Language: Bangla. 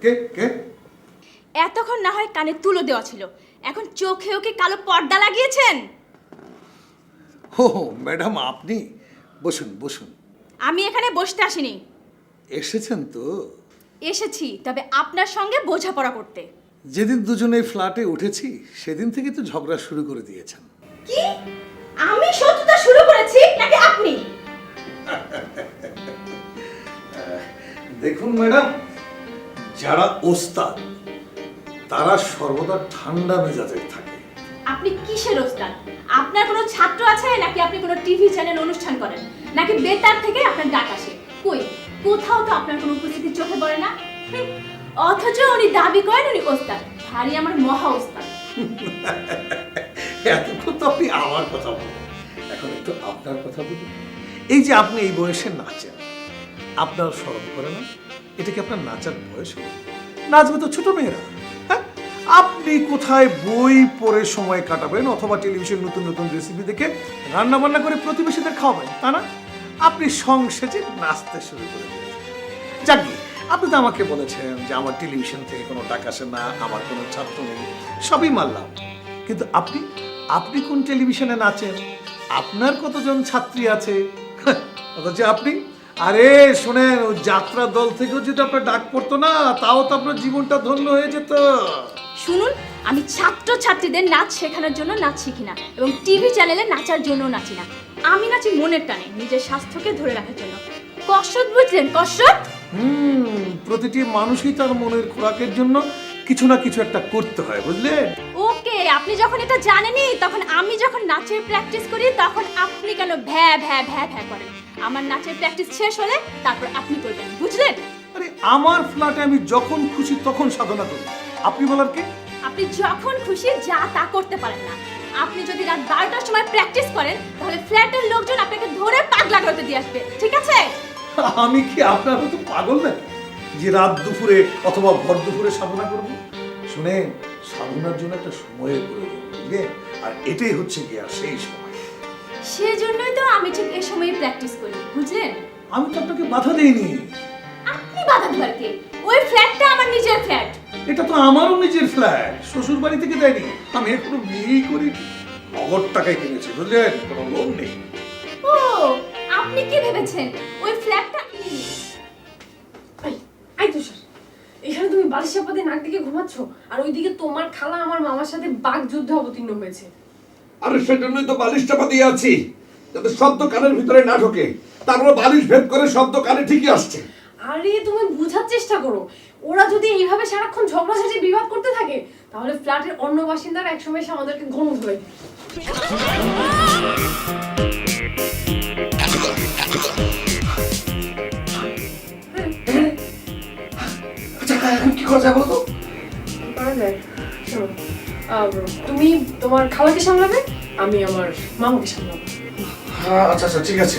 কে কে? এতক্ষণ না হয় কানে তুলো দেওয়া ছিল, এখন চোখেও কি কালো পর্দা লাগিয়েছেন? ও ম্যাডাম, আপনি বসুন বসুন। আমি এখানে বসতে আসিনি। এসেছেন তো? এসেছি, তবে আপনার সঙ্গে বোঝাপড়া করতে। যেদিন দুজনে ফ্ল্যাটে উঠেছি সেদিন থেকে তো ঝগড়া শুরু করে দিয়েছেন। কি? আমি শত্রুতা শুরু করেছি নাকি আপনি? দেখুন ম্যাডাম, যারা ওস্তাদ তারা সর্বদা ঠান্ডা মেজাজের থাকে। আপনি কিসের ওস্তাদ? আপনার কোনো ছাত্র আছে নাকি আপনি কোনো টিভি চ্যানেল অনুষ্ঠান করেন, নাকি বেতার থেকে আপনার ডাক আসে? কই, কোথাও তো আপনার কোনো উপস্থিতি চোখে পড়ে না। অথচ উনি দাবি করেন উনি ওস্তাদ, ভারী আমার মহা ওস্তাদ। এতক্ষণ তো আপনি আমার কথা বলেন, এখন একটু আপনার কথা বলুন। এই যে আপনি এই বয়সে নাচেন, আপনার শরম করে না? এটা কি আপনার নাচার বয়স? নাচবে তো ছোট মেয়েরা। হ্যাঁ, আপনি কোথায় বই পড়ে সময় কাটাবেন অথবা টেলিভিশন নতুন নতুন রেসিপি দেখে রান্না বান্না করে প্রতিবেশীদের খাওয়াবেন, তা না? আপনি সংসেজে নাচতে শুরু করে দিয়েছেন। যাকে আপনি তো আমাকে বলেছেন যে আমার টেলিভিশন থেকে কোনো টাকা আসে না, আমার কোনো ছাত্র নেই, সবই মানলাম। কিন্তু আপনি আপনি কোন টেলিভিশনে নাচেন? আপনার কতজন ছাত্রী আছে? অথচ আপনি, আরে শোনেন, ওই যাত্রা দল থেকেও যদি আপনার ডাক পড়তো না, তাও তো আপনার জীবনটা ধন্য হয়ে যেত। শুনুন, আমি ছাত্র ছাত্রীদের নাচ শেখানোর জন্য নাচ শিখি না, এবং টিভি চ্যানেলে নাচার জন্য নাচি না। আমি নাচি মনের টানে, নিজের স্বাস্থ্যকে ধরে রাখার জন্য। কসরত বুঝলেন? কসরত। প্রতিটি মানুষই তার মনের খোরাকের জন্য কিছু না কিছু একটা করতে হয়, বুঝলেন? ওকে, আপনি যখন এটা জানেনই, তখন আমি যখন নাচের প্র্যাকটিস করি তখন আপনি কেন ভ্যা ভ্যা ভ্যা ভ্যা করেন? আমার নাচের প্র্যাকটিস শেষ হলে তারপর আপনি করবেন, বুঝলেন? আরে আমার ফ্ল্যাটে আমি যখন খুশি তখন সাধনা করি, আপনি বলার কি? আপনি যখন খুশি যা তা করতে পারেন না। আপনি যদি রাত 12টার সময় প্র্যাকটিস করেন, তাহলে ফ্ল্যাটের লোকজন আপনাকে ধরে পাগলা করতে দিয়ে আসবে, ঠিক আছে? আমি কি আপনার মতো পাগল নাকি যে রাত দুপুরে অথবা ভর দুপুরে সাধনা করব? শুনেন, সাধনার জন্য একটা সময়ের প্রয়োজন, বুঝলেন? আর এটাই হচ্ছে গিয়া সেই সময়। সেজন্যই তো আমি ঠিক এই সময় প্র্যাকটিস করি, বুঝলেন? আমি তো আপনাকে বাধা দেইনি। আপনি বাধা দিবার কে? ওই ফ্ল্যাটটা আমার নিজের ফ্ল্যাট। এটা তো আমারও নিজের ফ্ল্যাট, শ্বশুর বাড়ি থেকে দেয়নি। আমি এখনো বিয়েই করি, নগদ টাকায় কিনেছি, বুঝলেন? কোনো লোন নেই। ও, আপনি কি ভেবেছেন ওই ফ্ল্যাটটা? আই তুষার, এখানে তুমি বালিশের পদে নাক দিকে ঘুমাচ্ছ, আর ওইদিকে তোমার খালা আমার মামার সাথে বাঘ যুদ্ধে অবতীর্ণ হয়েছে। আরে সেজন্যই তো বালিশ চাপা দিয়ে আছি, যাতে শব্দ কানের ভিতরে না ঢোকে। তারপর বালিশ ভেদ করে শব্দ কানে ঠিকই আসছে। আরে তুমি বোঝার চেষ্টা করো, ওরা যদি এইভাবে সারাক্ষণ ঝগড়াঝাটি বিবাদ করতে থাকে, তাহলে ফ্ল্যাটের অন্য বাসিন্দারা একসময় এসে আমাদেরকে গণ ধরে দিবে। আচ্ছা এখন কি করা যায় বলো তো? করা যায়, শোনো, তুমি তোমার খালাকে সামলাবে, আমি আমার মামাকে সামলাবো। আচ্ছা আচ্ছা ঠিক আছে।